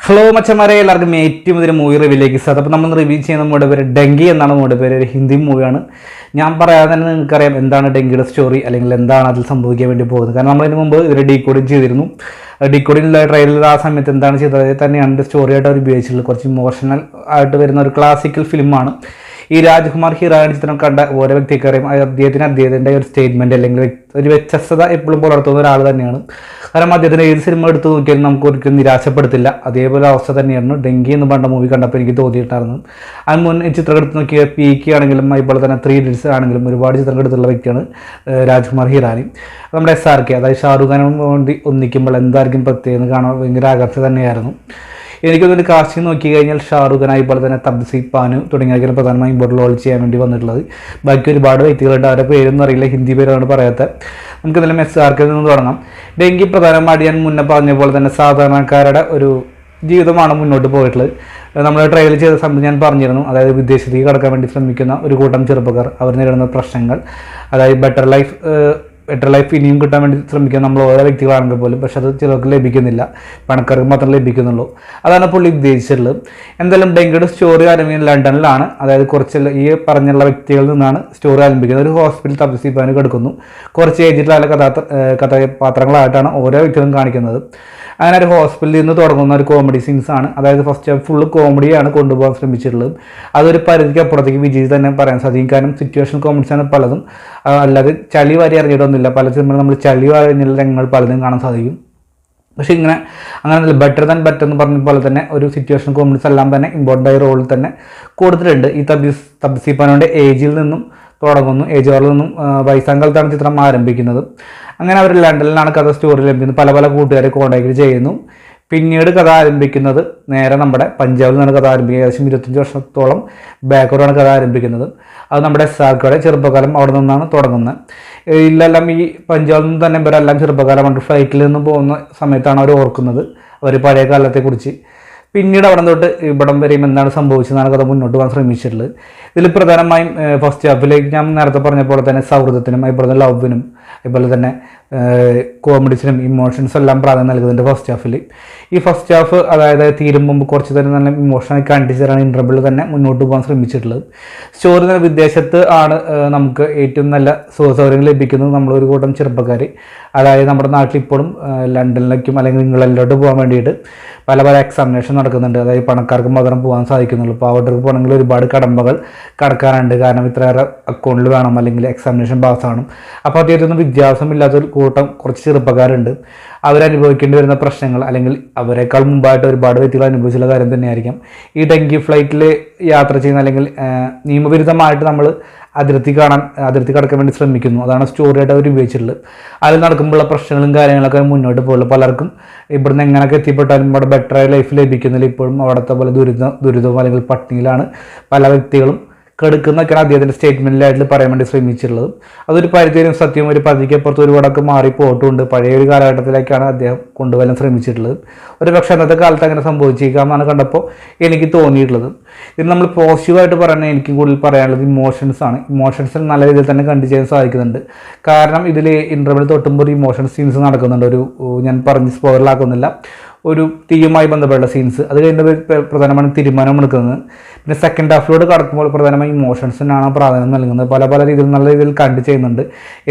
Hello മച്ചന്മാരെ, എല്ലാവർക്കും ഏറ്റവും ഇതിന് മൂവി റിവ്യൂലേക്ക് സാർ. അപ്പോൾ നമ്മൾ റിവ്യൂ ചെയ്യുന്ന മൂടെ പേര് ഡെങ്കി എന്നാണ്. മൂടെ പേര് ഒരു ഹിന്ദി മൂവിയാണ്. ഞാൻ പറയാതെ തന്നെ നിങ്ങൾക്കറിയാം എന്താണ് ഡെങ്കിയുടെ സ്റ്റോറി, അല്ലെങ്കിൽ എന്താണ് അതിൽ സംഭവിക്കാൻ വേണ്ടി പോകുന്നത്. കാരണം നമ്മളിതിന് മുമ്പ് ഇതിന് ഡീകോഡിങ് ചെയ്തിരുന്നു. ഡീകോഡിങ്ങിലുള്ള ട്രെയിലർ ആ സമയത്ത് എന്താണ് ചെയ്തത്, അതേ തന്നെയാണ് ഇതിൻ്റെ സ്റ്റോറിയായിട്ട് അവർ ഉപയോഗിച്ചിട്ടുള്ളത്. കുറച്ച് ഇമോഷണൽ ആയിട്ട് വരുന്ന ഒരു ക്ലാസിക്കൽ ഫിലിമാണ്. ഈ രാജ്കുമാർ ഹിറാനി ചിത്രം കണ്ട ഓരോ വ്യക്തിക്കറിയും അദ്ദേഹത്തിൻ്റെ ഒരു സ്റ്റേറ്റ്മെൻറ്റ് അല്ലെങ്കിൽ ഒരു വ്യത്യസ്തത എപ്പോഴും പുലർത്തുന്ന ഒരാൾ തന്നെയാണ്. കാരണം അദ്ദേഹത്തിന് ഏത് സിനിമ എടുത്ത് നോക്കിയാലും നമുക്ക് ഒരിക്കലും നിരാശപ്പെടുത്തില്ല. അതേപോലെ അവസ്ഥ തന്നെയായിരുന്നു ഡെങ്കി എന്ന് പറഞ്ഞ മൂവി കണ്ടപ്പോൾ എനിക്ക് തോന്നിയിട്ടായിരുന്നു. അതിന് മുന്നേ ചിത്രം എടുത്ത് നോക്കിയ പീക്കി ആണെങ്കിലും അതുപോലെ തന്നെ 3 Idiots ആണെങ്കിലും ഒരുപാട് ചിത്രം എടുത്തുള്ള വ്യക്തിയാണ് രാജ്കുമാർ ഹിറാനി. നമ്മുടെ SRK, അതായത് ഷാറുഖ് ഖാനും വേണ്ടി ഒന്നിക്കുമ്പോൾ എന്തായിരിക്കും പ്രത്യേകം കാണാൻ ഭയങ്കര ആകർഷക തന്നെയായിരുന്നു. എനിക്കൊന്നൊരു കാസ്റ്റിംഗ് നോക്കി കഴിഞ്ഞാൽ ഷാറുഖ് ഖാൻ അതുപോലെ തന്നെ തബ്സി പാനു തുടങ്ങിയവരൊക്കെയാണ് പ്രധാനമായും ഇമ്പോർട്ട് റോൾ ചെയ്യാൻ വേണ്ടി വന്നിട്ടുള്ളത്. ബാക്കി ഒരുപാട് വ്യക്തികളുണ്ട്, അവരുടെ പേരൊന്നും അറിയില്ല, ഹിന്ദി പേരാണ് പറയാത്ത. നമുക്ക് എന്തായാലും SRK നിന്ന് തുടങ്ങാം. ഡെങ്കി പ്രധാനമായിട്ട് ഞാൻ മുന്നേ പറഞ്ഞ പോലെ തന്നെ സാധാരണക്കാരുടെ ഒരു ജീവിതമാണ് മുന്നോട്ട് പോയിട്ടുള്ളത്. നമ്മൾ ട്രയൽ ചെയ്ത സമയത്ത് ഞാൻ പറഞ്ഞിരുന്നു, അതായത് വിദേശത്തേക്ക് കടക്കാൻ വേണ്ടി ശ്രമിക്കുന്ന ഒരു കൂട്ടം ചെറുപ്പക്കാർ അവർ നേരിടുന്ന പ്രശ്നങ്ങൾ, അതായത് ബെറ്റർ ലൈഫ് ഇനിയും കിട്ടാൻ വേണ്ടി ശ്രമിക്കുക നമ്മൾ ഓരോ വ്യക്തികളാണെങ്കിൽ പോലും. പക്ഷെ അത് ചിലർക്ക് ലഭിക്കുന്നില്ല, പണക്കാർക്ക് മാത്രം ലഭിക്കുന്നുള്ളൂ. അതാണ് പുള്ളി ഉദ്ദേശിച്ചിട്ടുള്ളത്. എന്തായാലും ഡെങ്കിയുടെ സ്റ്റോറി ആരംഭിക്കുന്നത് ലണ്ടനിലാണ്. അതായത് കുറച്ച് ഈ പറഞ്ഞുള്ള വ്യക്തികളിൽ നിന്നാണ് സ്റ്റോറി ആരംഭിക്കുന്നത്. ഒരു ഹോസ്പിറ്റൽ തപസിപ്പാന് കിടക്കുന്നു. കുറച്ച് ഏജിലുള്ള കഥാപാത്രങ്ങളായിട്ടാണ് ഓരോ വ്യക്തികളും കാണിക്കുന്നത്. അങ്ങനെ ഒരു ഹോസ്പിറ്റലിൽ നിന്ന് തുടങ്ങുന്ന ഒരു കോമഡി സീൻസ് ആണ്. അതായത് ഫസ്റ്റ് ഫുള്ള് കോമഡിയാണ് കൊണ്ടുപോകാൻ ശ്രമിച്ചിട്ടുള്ളത്. അതൊരു പരിധിക്ക് അപ്പുറത്തേക്ക് വിജയ് തന്നെ പറയാൻ സാധിക്കും. കാരണം സിറ്റുവേഷൻ കോമഡീസാണ് പലതും, അല്ലാതെ ചളി വാരി അറിഞ്ഞിട്ടൊന്നുമില്ല. പല സിനിമകളും നമ്മൾ ചളി വാരിഞ്ഞുള്ള രംഗങ്ങൾ പലതും കാണാൻ സാധിക്കും. പക്ഷേ അങ്ങനെ ബെറ്റർ എന്ന് പറഞ്ഞ പോലെ തന്നെ ഒരു സിറ്റുവേഷൻ കോമഡീസ് എല്ലാം തന്നെ ഇമ്പോർട്ടൻ്റ് ആയ റോളിൽ തന്നെ കൊടുത്തിട്ടുണ്ട്. ഈ തബ്സി പാനുവിൻ്റെ ഏജിൽ നിന്നും തുടങ്ങുന്നു. ഏജോറിൽ നിന്നും വയസ്സാങ്കാലത്താണ് ചിത്രം ആരംഭിക്കുന്നത്. അങ്ങനെ അവർ ലണ്ടനിലാണ് കഥ സ്റ്റോറി ലഭിക്കുന്നത്. പല കൂട്ടുകാരെ കോൺടാക്ട് ചെയ്യുന്നു. പിന്നീട് കഥ ആരംഭിക്കുന്നത് നേരെ നമ്മുടെ പഞ്ചാബിൽ നിന്നാണ് കഥ ആരംഭിക്കുന്നത്. ഏകദേശം 25 വർഷത്തോളം ബാക്കോടാണ് കഥ ആരംഭിക്കുന്നത്. അത് നമ്മുടെ SRKയുടെ ചെറുപ്പകാലം അവിടെ നിന്നാണ് തുടങ്ങുന്നത്. ഇല്ലെല്ലാം ഈ പഞ്ചാബിൽ നിന്ന് തന്നെ ഇവരെല്ലാം ചെറുപ്പകാലം ഫ്ലൈറ്റിൽ നിന്ന് പോകുന്ന സമയത്താണ് അവർ ഓർക്കുന്നത് അവർ പഴയ കാലത്തെക്കുറിച്ച്. പിന്നീട് അവിടെ തൊട്ട് ഇവിടം വരെയും എന്താണ് സംഭവിച്ചതെന്നാണ് കഥ മുന്നോട്ട് പോകാൻ ശ്രമിച്ചിട്ടുള്ളത്. ഇതിൽ പ്രധാനമായും ഫസ്റ്റ് ഹാഫിലേക്ക് ഞാൻ നേരത്തെ പറഞ്ഞ പോലെ തന്നെ സൗഹൃദത്തിനും അതുപോലെ ലവിനും അതുപോലെ തന്നെ കോമഡീസിനും ഇമോഷൻസും എല്ലാം പ്രാധാന്യം നൽകുന്നുണ്ട് ഫസ്റ്റ് ഹാഫിൽ. ഈ ഫസ്റ്റ് ഹാഫ് അതായത് തീരും മുമ്പ് കുറച്ച് തന്നെ നല്ല ഇമോഷണൽ കണ്ടിച്ചാണ് ഇൻ്റർവെൽ തന്നെ മുന്നോട്ട് പോകാൻ ശ്രമിച്ചിട്ടുള്ളത്. സ്റ്റോറി തന്നെ വിദേശത്ത് ആണ് നമുക്ക് ഏറ്റവും നല്ല സൗകര്യങ്ങൾ ലഭിക്കുന്നത്. നമ്മളൊരു കൂട്ടം ചെറുപ്പക്കാർ, അതായത് നമ്മുടെ നാട്ടിൽ ഇപ്പോഴും ലണ്ടനിലേക്കും അല്ലെങ്കിൽ ഇംഗ്ലണ്ടിലോട്ട് പോകാൻ വേണ്ടിയിട്ട് പല എക്സാമിനേഷൻ നടക്കുന്നുണ്ട്. അതായത് പണക്കാർക്ക് മാത്രം പോകാൻ സാധിക്കുന്നുള്ളൂ. പാവട്ടർക്ക് പോകണമെങ്കിൽ ഒരുപാട് കടമ്പകൾ കടക്കാനുണ്ട്. കാരണം ഇത്രയേറെ അക്കൗണ്ടിൽ വേണം, അല്ലെങ്കിൽ എക്സാമിനേഷൻ പാസ്സാവണം. അപ്പോൾ അദ്ദേഹത്തൊന്നും വിദ്യാഭ്യാസമില്ലാത്തൊരു കൂട്ടം കുറച്ച് ചെറുപ്പക്കാരുണ്ട്. അവരനുഭവിക്കേണ്ടി വരുന്ന പ്രശ്നങ്ങൾ, അല്ലെങ്കിൽ അവരെക്കാൾ മുമ്പായിട്ട് ഒരുപാട് വ്യക്തികൾ അനുഭവിച്ചുള്ള കാര്യം തന്നെയായിരിക്കും ഈ ഡെങ്കി ഫ്ലൈറ്റിൽ യാത്ര ചെയ്യുന്ന, അല്ലെങ്കിൽ നിയമവിരുദ്ധമായിട്ട് നമ്മൾ അതിർത്തി കടക്കാൻ വേണ്ടി ശ്രമിക്കുന്നു. അതാണ് സ്റ്റോറിയായിട്ട് അവർ ഉപയോഗിച്ചിട്ടുള്ളത്. അതിൽ നടക്കുമ്പോഴുള്ള പ്രശ്നങ്ങളും കാര്യങ്ങളൊക്കെ മുന്നോട്ട് പോകുള്ളൂ. പലർക്കും ഇവിടുന്ന് എങ്ങനെയൊക്കെ എത്തിപ്പെട്ടാലും ഇവിടെ ബെറ്ററായ ലൈഫ് ലഭിക്കുന്നില്ല. ഇപ്പോഴും അവിടുത്തെ പോലെ ദുരിതവും അല്ലെങ്കിൽ പട്ടിണിയിലാണ് പല വ്യക്തികളും കെടുക്കുന്നൊക്കെയാണ് അദ്ദേഹത്തിൻ്റെ സ്റ്റേറ്റ്മെൻറ്റിലായിട്ട് പറയാൻ വേണ്ടി ശ്രമിച്ചിട്ടുള്ളത്. അതൊരു പരിധിയും സത്യം, ഒരു പരിധിക്കപ്പുറത്ത് ഒരുപാടൊക്കെ മാറിപ്പോയിട്ടുണ്ട്. പഴയ ഒരു കാലഘട്ടത്തിലേക്കാണ് അദ്ദേഹം കൊണ്ടുവരാൻ ശ്രമിച്ചിട്ടുള്ളത്. ഒരു പക്ഷേ അന്നത്തെ കാലത്ത് അങ്ങനെ സംഭവിച്ചേക്കാമെന്നാണ് കണ്ടപ്പോൾ എനിക്ക് തോന്നിയിട്ടുള്ളത്. ഇത് നമ്മൾ പോസിറ്റീവായിട്ട് പറയുന്നത് എനിക്ക് കൂടുതൽ പറയാനുള്ളത് ഇമോഷൻസാണ്. ഇമോഷൻസിൽ നല്ല രീതിയിൽ തന്നെ കണ്ടു ചെയ്യാൻ സാധിക്കുന്നുണ്ട്. കാരണം ഇതിൽ ഇൻ്റർവെൽ തൊട്ടുമ്പോൾ ഒരു ഇമോഷൻ സീൻസ് നടക്കുന്നുണ്ട്. ഞാൻ പറഞ്ഞ് സ്പോയിലറാക്കുന്നില്ല, ഒരു തീയുമായി ബന്ധപ്പെട്ട സീൻസ്. അത് കഴിഞ്ഞിട്ട് പ്രധാനമായും തീരുമാനം എടുക്കുന്നത്. പിന്നെ സെക്കൻഡ് ഹാഫിലോട് കടക്കുമ്പോൾ പ്രധാനമായും ഇമോഷൻസിനാണ് പ്രാധാന്യം നൽകുന്നത്. പല രീതിയിൽ നല്ല രീതിയിൽ കണ്ടു ചെയ്യുന്നുണ്ട്.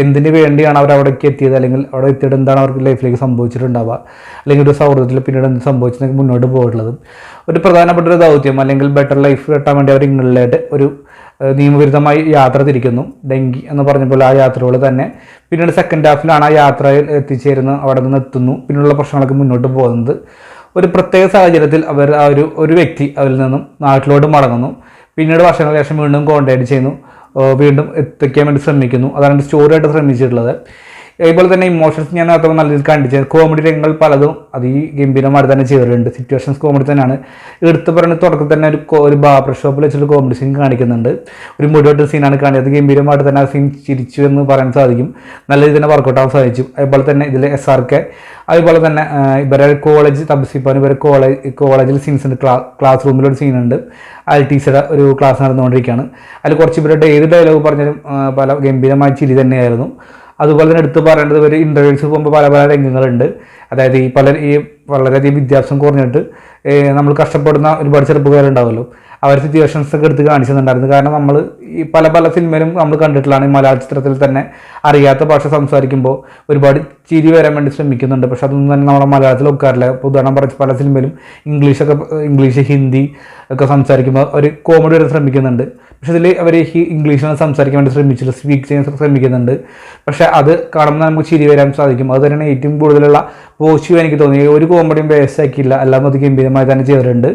എന്തിനു വേണ്ടിയാണ് അവർ അവിടേക്ക് എത്തിയത്, അല്ലെങ്കിൽ അവിടെ എത്തിയിട്ട് എന്താണ് അവർക്ക് ലൈഫിലേക്ക് സംഭവിച്ചിട്ടുണ്ടാവുക, അല്ലെങ്കിൽ ഒരു സൗഹൃദത്തിൽ പിന്നീട് എന്ത് സംഭവിച്ചെങ്കിൽ മുന്നോട്ട് പോയിട്ടുള്ളത്. ഒരു പ്രധാനപ്പെട്ട ഒരു ദൗത്യം, അല്ലെങ്കിൽ ബെറ്റർ ലൈഫ് കിട്ടാൻ വേണ്ടി അവർ ഇംഗ്ലണ്ടിലായിട്ട് ഒരു നിയമവിരുദ്ധമായി യാത്ര തിരിക്കുന്നു. ഡെങ്കി എന്ന് പറഞ്ഞപ്പോൾ ആ യാത്രകൾ തന്നെ പിന്നീട് സെക്കൻഡ് ഹാഫിലാണ് ആ യാത്രയിൽ എത്തിച്ചേരുന്നത്. അവിടെ നിന്ന് എത്തുന്നു. പിന്നീടുള്ള പ്രശ്നങ്ങളൊക്കെ മുന്നോട്ട് പോകുന്നത്. ഒരു പ്രത്യേക സാഹചര്യത്തിൽ അവർ ഒരു വ്യക്തി അവരിൽ നിന്നും നാട്ടിലോട്ട് മടങ്ങുന്നു. പിന്നീട് വർഷങ്ങൾക്ക് ശേഷം വീണ്ടും കോൺടാക്ട് ചെയ്യുന്നു, വീണ്ടും എത്തിക്കാൻ വേണ്ടി ശ്രമിക്കുന്നു. അതാണ് സ്റ്റോറിയായിട്ട് ശ്രമിച്ചിട്ടുള്ളത്. അതുപോലെ തന്നെ ഇമോഷൻസ് ഞാൻ നേരത്തെ നല്ല രീതിയിൽ കണ്ടിച്ചു. കോമഡി രംഗങ്ങൾ പലതും ഗംഭീരമായിട്ട് തന്നെ ചെയ്തിട്ടുണ്ട്. സിറ്റുവേഷൻസ് കോമഡി തന്നെയാണ്. എടുത്ത് പറയുന്ന തുടക്കത്തിൽ തന്നെ ഒരു ബാർബർ ഷോപ്പിൽ വെച്ചൊരു കോമഡി സീൻ കാണിക്കുന്നുണ്ട്. ഒരു മുടിവെട്ട് സീനാണ് കാണിച്ചത്. ഗംഭീരമായിട്ട് തന്നെ ആ സീൻ ചിരിച്ചു എന്ന് പറയാൻ സാധിക്കും. നല്ല രീതിയിൽ തന്നെ വർക്കൗട്ട് ആവാൻ സാധിച്ചു. അതുപോലെ തന്നെ ഇതിൽ SRK, അതുപോലെ തന്നെ ഇവരെ കോളേജ് തപസിപ്പാൻ, ഇവരെ കോളേജിൽ സീൻസ് ഉണ്ട്. ക്ലാസ് റൂമിലൊരു സീനുണ്ട്. ടീച്ചറുടെ ഒരു ക്ലാസ് നടന്നുകൊണ്ടിരിക്കുകയാണ്. അതിൽ കുറച്ച് ഇവരുടെ ഏത് ഡയലോഗ് പറഞ്ഞാലും പല ഗംഭീരമായ ചിരി തന്നെയായിരുന്നു. അതുപോലെ തന്നെ എടുത്ത് പറയേണ്ടത് ഒരു ഇൻ്റർവ്യൂസ് പോകുമ്പോൾ പല രംഗങ്ങളുണ്ട്. അതായത് ഈ വളരെയധികം വിദ്യാഭ്യാസം കുറഞ്ഞിട്ട് നമ്മൾ കഷ്ടപ്പെടുന്ന ഒരുപാട് ചെറുപ്പക്കാരുണ്ടാവുമല്ലോ, അവർ സിറ്റുവേഷൻസ് ഒക്കെ എടുത്ത് കാണിച്ചിട്ടുണ്ടായിരുന്നു. കാരണം നമ്മൾ ഈ പല പല സിനിമയിലും നമ്മൾ കണ്ടിട്ടുള്ളതാണ്, ഈ മലയാള ചിത്രത്തിൽ തന്നെ അറിയാത്ത ഭാഷ സംസാരിക്കുമ്പോൾ ഒരുപാട് ചിരി വരാൻ വേണ്ടി ശ്രമിക്കുന്നുണ്ട്. പക്ഷെ അതൊന്നും തന്നെ നമ്മുടെ മലയാളത്തിൽ ഒക്കാറില്ല. ഇപ്പോൾ ഉദാഹരണം പറഞ്ഞ പല സിനിമയിലും ഇംഗ്ലീഷ് ഹിന്ദി ഒക്കെ സംസാരിക്കുമ്പോൾ അവർ കോമഡി വരെ ശ്രമിക്കുന്നുണ്ട്. പക്ഷെ ഇതിൽ അവർ ഇംഗ്ലീഷിലാണ് സംസാരിക്കാൻ വേണ്ടി സ്പീക്ക് ചെയ്യാൻ ശ്രമിക്കുന്നുണ്ട്. പക്ഷേ അത് കാണുമ്പോൾ നമുക്ക് ചിരി വരാൻ സാധിക്കും. അത് തന്നെയാണ് ഏറ്റവും കൂടുതലുള്ള പോസിറ്റീവ് എനിക്ക് തോന്നി. ഒരു കോമഡിയും ബേസ് ആക്കിയില്ല, എല്ലാം അത് ഗംഭീരമായി തന്നെ ചെയ്തിട്ടുണ്ട്.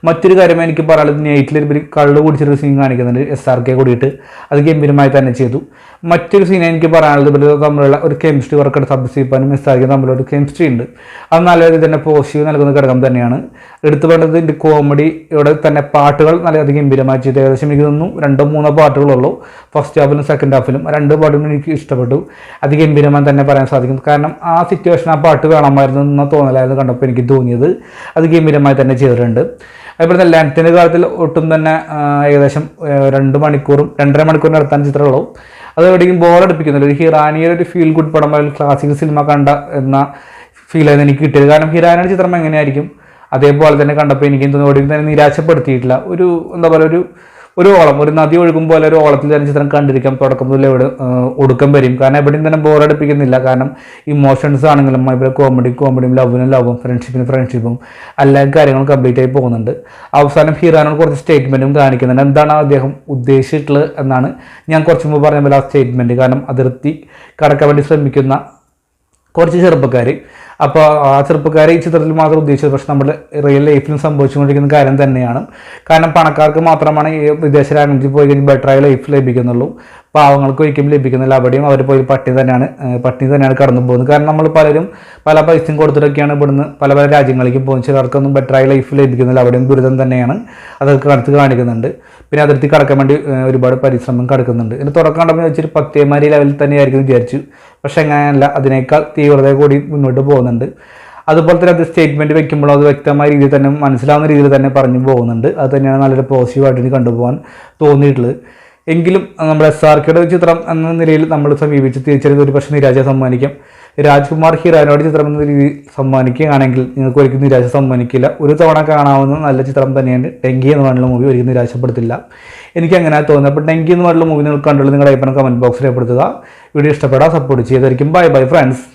മറ്റൊരു കാര്യം എനിക്ക് പറയാനുള്ളത്, നൈറ്റിൽ കള്ള് കുടിച്ചൊരു സീൻ കാണിക്കുന്നുണ്ട് SRK കൂടിയിട്ട്, അത് ഗംഭീരമായി തന്നെ ചെയ്തു. മറ്റൊരു സീൻ എനിക്ക് പറയാനുള്ളത്, ഇവർ തമ്മിലുള്ള ഒരു കെമിസ്ട്രി വർക്കാണ്. സബ്സിപ്പാനും SRK തമ്മിലുള്ള ഒരു കെമിസ്ട്രി ഉണ്ട്. അത് നല്ല രീതിയിൽ തന്നെ പോസിറ്റീവ് നൽകുന്ന ഘടകം തന്നെയാണ്. എടുത്തു വേണ്ടത് ഇതിൻ്റെ കോമഡിയോടെ തന്നെ പാട്ടുകൾ നല്ല ഗംഭീരമായി ചെയ്തു. ഏകദേശം എനിക്ക് തോന്നുന്നു 2-3 പാട്ടുകളുള്ളൂ ഫസ്റ്റ് ഹാഫിലും സെക്കൻഡ് ഹാഫിലും. 2 പാട്ടുകളും എനിക്ക് ഇഷ്ടപ്പെട്ടു. അത് ഗംഭീരമായി തന്നെ പറയാൻ സാധിക്കും. കാരണം ആ സിറ്റുവേഷൻ ആ പാട്ട് കാണാമായിരുന്നു എന്ന തോന്നലായിരുന്നു കണ്ടപ്പോൾ എനിക്ക് തോന്നിയത്. അത് ഗംഭീരമായി തന്നെ ചെയ്തിട്ടുണ്ട്. അതുപോലെ തന്നെ ലെങ്ത്തിൻ്റെ കാര്യത്തിൽ ഒട്ടും തന്നെ ഏകദേശം 2 മണിക്കൂറും 2.5 മണിക്കൂറിന് അടുത്താണ് ചിത്രമുള്ളൂ. അത് എവിടെയും ബോറടിപ്പിക്കുന്നില്ല. ഒരു ഹിറാനിയുടെ ഒരു ഫീൽ ഗുഡ് പടം, ക്ലാസിക് സിനിമ കണ്ട എന്ന ഫീലായിരുന്നു എനിക്ക് കിട്ടിയത്. കാരണം ഹിറാനിയുടെ ചിത്രം എങ്ങനെയായിരിക്കും അതേപോലെ തന്നെ കണ്ടപ്പോൾ എനിക്ക് തോന്നുന്നു ഒടുവിൽ തന്നെ നിരാശപ്പെടുത്തിയിട്ടില്ല. ഒരു എന്താ പറയുക, ഒരു ഓളം, ഒരു നദി ഒഴുകും പോലെ ഒരു ഓളത്തിൽ തന്നെ ചിത്രം കണ്ടിരിക്കാം തുടക്കം മുതൽ ഒടുക്കം വരും. കാരണം എവിടെയും തന്നെ ബോറടിപ്പിക്കുന്നില്ല. കാരണം ഇമോഷൻസ് ആണെങ്കിലും ഇവിടെ കോമഡിയും ലവും ഫ്രണ്ട്ഷിപ്പും എല്ലാ കാര്യങ്ങളും കംപ്ലീറ്റ് ആയി പോകുന്നുണ്ട്. അവസാനം ഹീറോനോട് കുറച്ച് സ്റ്റേറ്റ്മെൻറ്റും കാണിക്കുന്നുണ്ട്. എന്താണ് അദ്ദേഹം ഉദ്ദേശിച്ചിട്ടുള്ളത് എന്നാണ് ഞാൻ കുറച്ച് മുമ്പ് പറഞ്ഞ പോലെ ആ സ്റ്റേറ്റ്മെൻറ്റ്. കാരണം അതിർത്തി കടക്കാൻ വേണ്ടി ശ്രമിക്കുന്ന കുറച്ച് ചെറുപ്പക്കാർ, അപ്പോൾ ആ ചെറുപ്പക്കാരെ ഈ ചിത്രത്തിൽ മാത്രം ഉദ്ദേശിച്ചത്, പക്ഷെ നമ്മുടെ റിയൽ ലൈഫിലും സംഭവിച്ചുകൊണ്ടിരിക്കുന്ന കാര്യം തന്നെയാണ്. കാരണം പണക്കാർക്ക് മാത്രമാണ് ഈ വിദേശ രാജ്യത്തിൽ പോയി കഴിഞ്ഞാൽ ബെറ്ററായ ലൈഫ് ലഭിക്കുന്നുള്ളൂ, പാവങ്ങൾക്ക് ഒരിക്കലും ലഭിക്കുന്നില്ല. അവിടെയും അവർ പോയി പട്ടിണി തന്നെയാണ് കടന്നു പോകുന്നത്. കാരണം നമ്മൾ പലരും പല പൈസയും കൊടുത്തിട്ടൊക്കെയാണ് ഇവിടുന്ന് പല പല രാജ്യങ്ങളിലേക്ക് പോകുന്നത്. ചിലർക്കൊന്നും ബെറ്ററായ ലൈഫ് ലഭിക്കുന്നില്ല, അവിടെയും ദുരിതം തന്നെയാണ് അതൊക്കെ അടുത്ത് കാണിക്കുന്നുണ്ട്. പിന്നെ അതിർത്തി കടക്കാൻ വേണ്ടി ഒരുപാട് പരിശ്രമം കടക്കുന്നുണ്ട്. ഇതിന് തുടക്കം കണ്ടപ്പോൾ വെച്ചൊരു പത്തേമാരി ലെവലിൽ തന്നെയായിരിക്കും വിചാരിച്ചു. പക്ഷെ അങ്ങനെയല്ല, അതിനേക്കാൾ തീവ്രത കൂടി മുന്നോട്ട് പോകുന്നുണ്ട്. അതുപോലെ തന്നെ അത് സ്റ്റേറ്റ്മെൻറ്റ് വെക്കുമ്പോൾ അത് വ്യക്തമായ രീതിയിൽ തന്നെ മനസ്സിലാവുന്ന രീതിയിൽ തന്നെ പറഞ്ഞു പോകുന്നുണ്ട്. അത് തന്നെയാണ് നല്ലൊരു പോസിറ്റീവായിട്ട് എനിക്ക് കണ്ടുപോകാൻ തോന്നിയിട്ടുള്ളത്. എങ്കിലും നമ്മുടെ SRKയുടെ ചിത്രം എന്ന നിലയിൽ നമ്മൾ സമീപിച്ച് തിരിച്ചറിയത് ഒരു പക്ഷേ നിരാശ സമ്മാനിക്കാം. രാജ്കുമാർ ഹീറോനോട് ചിത്രം എന്ന രീതിയിൽ സമ്മാനിക്കുകയാണെങ്കിൽ നിങ്ങൾക്ക് ഒരിക്കലും നിരാശ സമ്മാനിക്കില്ല. ഒരു തവണ കാണാവുന്ന നല്ല ചിത്രം തന്നെയാണ് ഡെങ്കി എന്ന് പറഞ്ഞുള്ള മൂവി. ഒരിക്കലും നിരാശപ്പെടുത്തില്ല, എനിക്ക് അങ്ങനെ തോന്നുന്നത്. അപ്പോൾ ഡെങ്കി എന്ന് പറഞ്ഞുള്ള മൂവി നിങ്ങൾ കണ്ടുള്ള നിങ്ങളുടെ അഭിപ്രായം കമൻറ്റ് ബോക്സിൽ രേഖപ്പെടുത്തുക. വീഡിയോ ഇഷ്ടപ്പെടാൻ സപ്പോർട്ട് ചെയ്തായിരിക്കും. Bye friends.